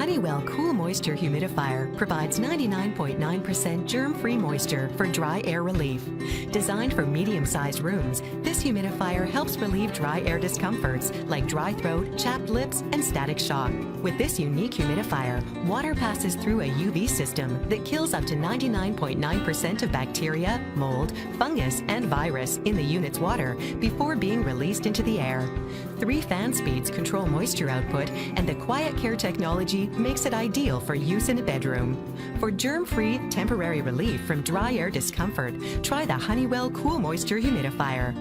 Honeywell Cool Moisture Humidifier provides 99.9% germ-free moisture for dry air relief. Designed for medium-sized rooms, this humidifier helps relieve dry air discomforts like dry throat, chapped lips, and static shock. With this unique humidifier, water passes through a UV system that kills up to 99.9% of bacteria, mold, fungus, and virus in the unit's water before being released into the air. 3 fan speeds control moisture output, and the Quiet Care technology makes it ideal for use in a bedroom. For germ-free, temporary relief from dry air discomfort, try the Honeywell Cool Moisture Humidifier.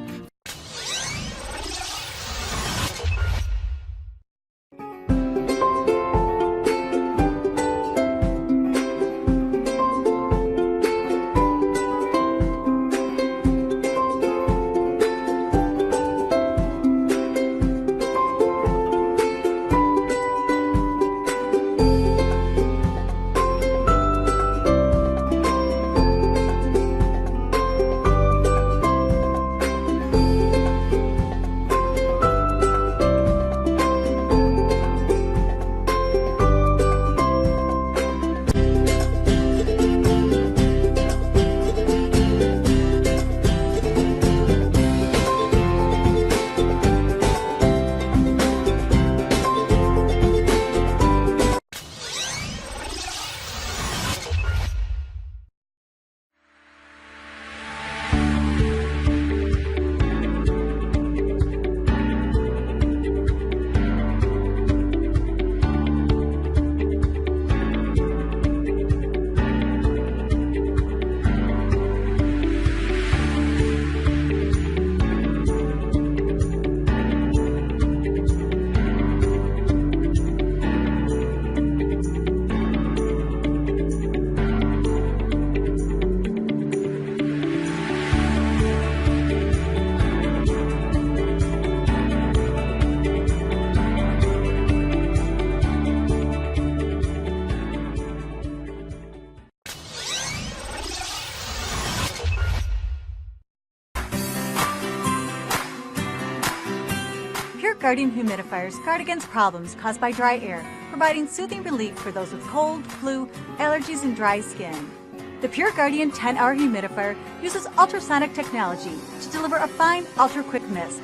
Guardian humidifiers guard against problems caused by dry air, providing soothing relief for those with cold, flu, allergies, and dry skin. The Pure Guardian 10-hour humidifier uses ultrasonic technology to deliver a fine, ultra-quick mist.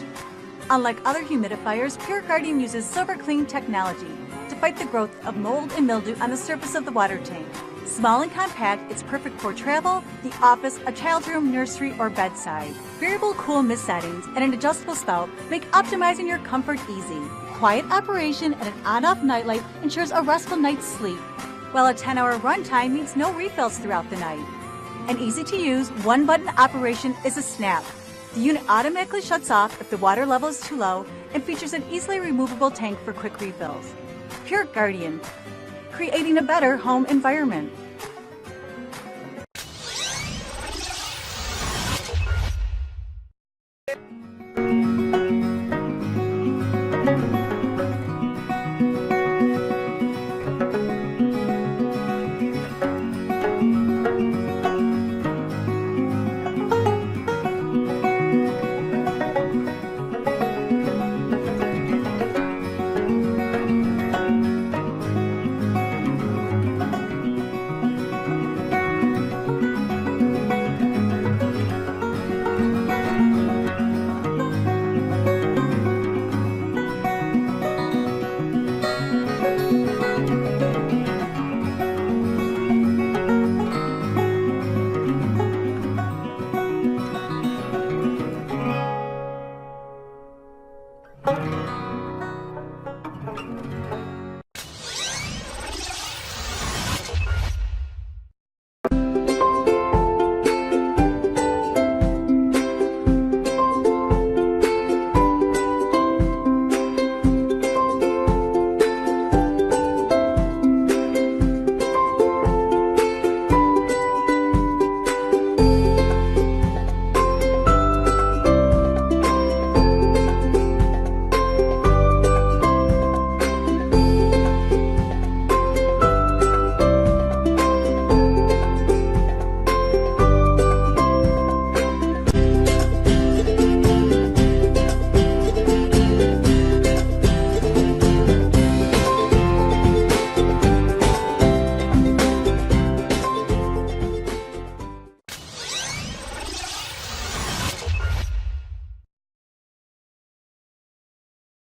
Unlike other humidifiers, Pure Guardian uses Silver Clean technology to fight the growth of mold and mildew on the surface of the water tank. Small and compact, it's perfect for travel, the office, a child's room, nursery, or bedside. Variable cool mist settings and an adjustable spout make optimizing your comfort easy. Quiet operation and an on-off nightlight ensures a restful night's sleep, while a 10-hour runtime means no refills throughout the night. An easy-to-use, one-button operation is a snap. The unit automatically shuts off if the water level is too low and features an easily removable tank for quick refills. Pure Guardian, creating a better home environment.